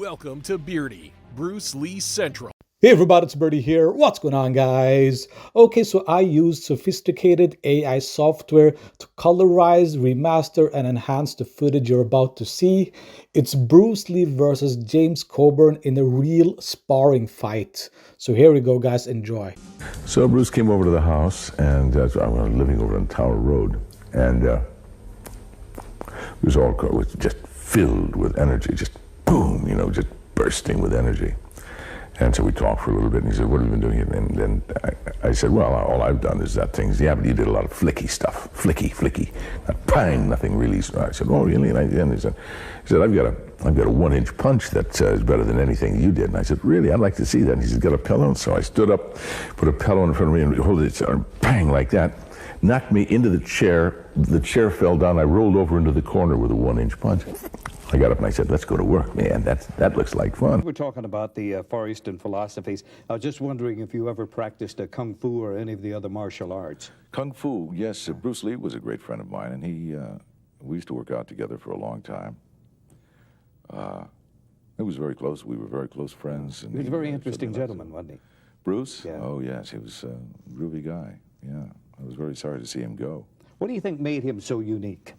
Welcome to Beardy, Bruce Lee Central. Hey everybody, it's Birdie here. What's going on, guys? Okay, so I used sophisticated AI software to colorize, remaster, and enhance the footage you're about to see. It's Bruce Lee versus James Coburn in a real sparring fight. So here we go, guys. Enjoy. So Bruce came over to the house, and I was living over on Tower Road, and it was just filled with energy, just boom, just bursting with energy. And so we talked for a little bit, and he said, what have you been doing? And then I said, well, all I've done is that things. Yeah, but you did a lot of flicky stuff. Flicky. Bang, nothing really. I said, oh, really? And he said, I've got a 1-inch punch that is better than anything you did. And I said, really? I'd like to see that. And he said, got a pillow? And so I stood up, put a pillow in front of me, and hold it, and bang, like that. Knocked me into the chair. The chair fell down. I rolled over into the corner with a 1-inch punch. I got up and I said, let's go to work, man. That looks like fun. We're talking about the Far Eastern philosophies. I was just wondering if you ever practiced Kung Fu or any of the other martial arts. Kung Fu, yes. Bruce Lee was a great friend of mine, and we used to work out together for a long time. It was very close. We were very close friends. And he was a very interesting gentleman, wasn't he? Bruce? Yeah. Oh, yes. He was a groovy guy. Yeah. I was very sorry to see him go. What do you think made him so unique?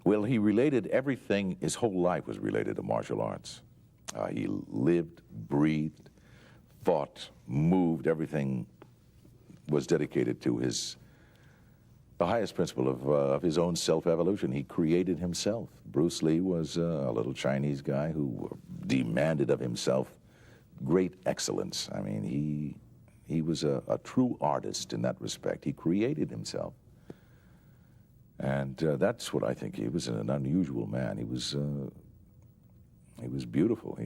Well, he related everything, his whole life was related to martial arts. He lived, breathed, fought, moved, everything was dedicated to the highest principle of his own self-evolution. He created himself. Bruce Lee was a little Chinese guy who demanded of himself great excellence. I mean, he was a true artist in that respect. He created himself. And that's what I think. He was an unusual man. He was beautiful.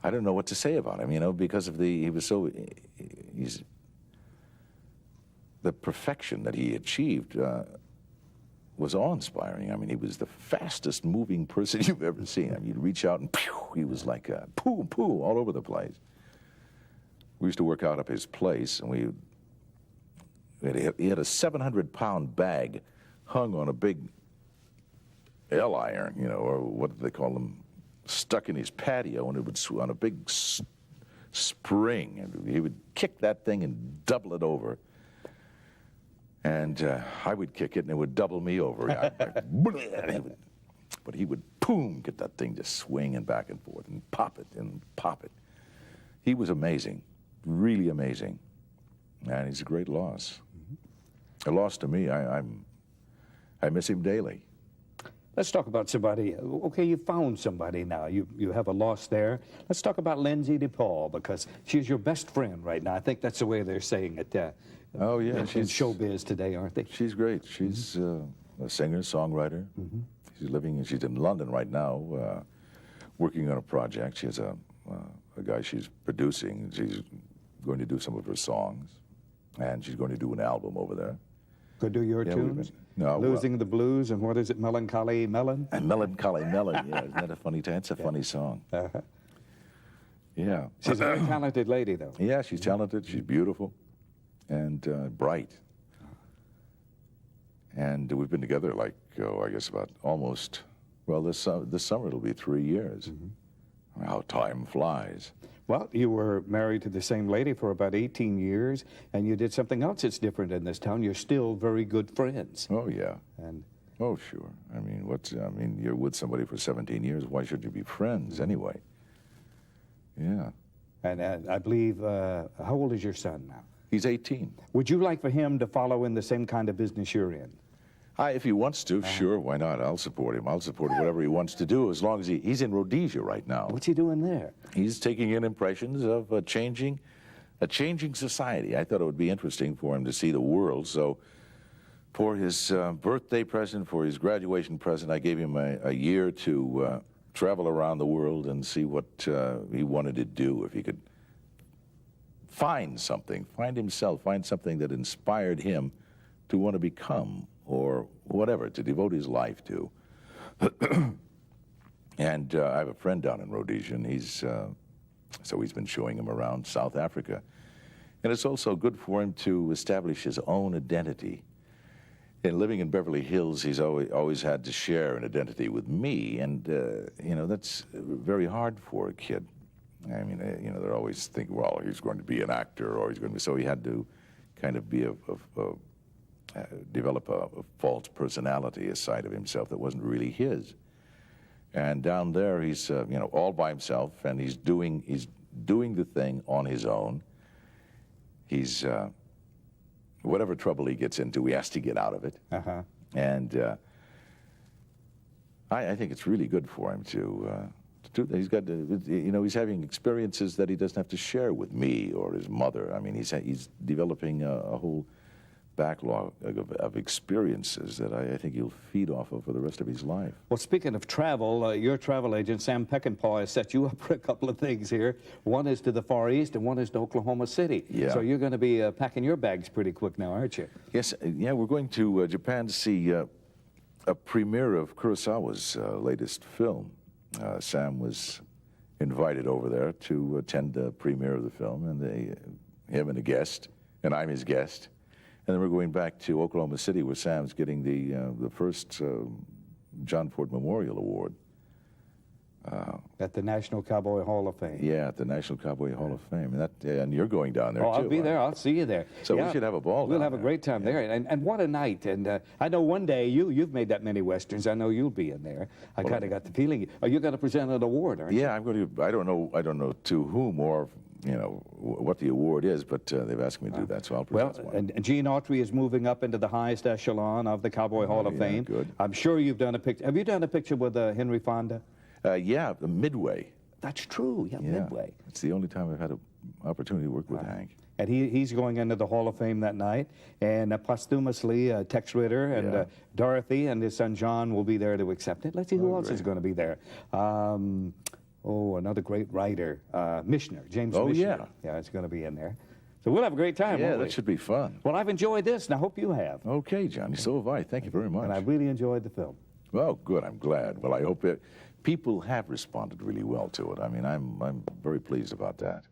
I don't know what to say about him, because of the perfection that he achieved was awe-inspiring. I mean, he was the fastest moving person you've ever seen. I mean, you'd reach out and pew, he was like poo all over the place. We used to work out at his place, and he had a 700-pound bag hung on a big L iron, or what do they call them, stuck in his patio, and it would on a big spring, and he would kick that thing and double it over. And I would kick it, and it would double me over. But he would, boom, get that thing just swinging back and forth and pop it. He was amazing, really amazing. And he's a great loss. A loss to me. I miss him daily. Let's talk about somebody. Okay, you found somebody now. You have a loss there. Let's talk about Lindsay DePaul, because she's your best friend right now. I think that's the way they're saying it. Oh, yeah. In showbiz today, aren't they? She great. She's a singer, songwriter. She's in London right now, working on a project. She has a guy she's producing. She's going to do some of her songs, and she's going to do an album over there. Go do your tunes? No. Losing the Blues, and what is it, Melancholy Melon? And Melancholy Melon, yeah. Isn't that a funny time? It's a funny song. Yeah. She's a very talented lady, though. Yeah, she's talented. She's beautiful and bright. And we've been together I guess about almost, this summer it'll be 3 years. How time flies. Well, you were married to the same lady for about 18 years, and you did something else that's different in this town. You're still very good friends. Oh, yeah. And oh, sure. I mean, you're with somebody for 17 years. Why shouldn't you be friends anyway? Yeah. And I believe, how old is your son now? He's 18. Would you like for him to follow in the same kind of business you're in? If he wants to, sure, why not? I'll support him. I'll support whatever he wants to do, as long as he's in Rhodesia right now. What's he doing there? He's taking in impressions of a changing society. I thought it would be interesting for him to see the world. So for his birthday present, for his graduation present, I gave him a year to travel around the world and see what he wanted to do, if he could find something that inspired him to want to become, or whatever, to devote his life to. And I have a friend down in Rhodesia, and so he's been showing him around South Africa. And it's also good for him to establish his own identity. And living in Beverly Hills, he's always had to share an identity with me, and you know, that's very hard for a kid. I mean, you know, they're always thinking, well, he's going to be an actor, or he's going to be. So he had to kind of be develop a false personality, a side of himself that wasn't really his. And down there, he's you know, all by himself, and he's doing the thing on his own. He's whatever trouble he gets into, he has to get out of it. And I think it's really good for him to do that. He's got, you know, he's having experiences that he doesn't have to share with me or his mother. I mean, he's developing a whole backlog of experiences that I think he'll feed off of for the rest of his life. Well, speaking of travel, your travel agent, Sam Peckinpah, has set you up for a couple of things here. One is to the Far East, and one is to Oklahoma City. Yeah. So you're going to be packing your bags pretty quick now, aren't you? Yes, yeah, we're going to Japan to see a premiere of Kurosawa's latest film. Sam was invited over there to attend the premiere of the film, and him and a guest, and I'm his guest. And then we're going back to Oklahoma City, where Sam's getting the first John Ford Memorial Award. At the National Cowboy Hall of Fame. Yeah, at the National Cowboy Hall of Fame. And you're going down there, too. I'll be there. I'll see you there. So we should have a ball We'll down have a great time there. And what a night. And I know one day you've made that many Westerns. I know you'll be in there. I kind of got the feeling. Are you going to present an award, aren't you? Yeah, I'm going to. I don't know to whom or, you know, what the award is, but they've asked me to do that, so I'll present one. And Gene Autry is moving up into the highest echelon of the Cowboy Hall of Fame. Good. I'm sure you've done a picture. Have you done a picture with Henry Fonda? Yeah, the Midway. That's true. Yeah, Midway. It's the only time I've had an opportunity to work with Hank. And he's going into the Hall of Fame that night. And posthumously, Tex Ritter and Dorothy and his son John will be there to accept it. Let's see who else is going to be there. Another great writer, Mishner, James Mishner. Yeah. Yeah, it's going to be in there. So we'll have a great time, Yeah, won't we? that should be fun. Well, I've enjoyed this, and I hope you have. Okay, Johnny, so have I. Thank you very much. And I really enjoyed the film. Well, good. I'm glad. Well, I hope people have responded really well to it. I mean, I'm very pleased about that.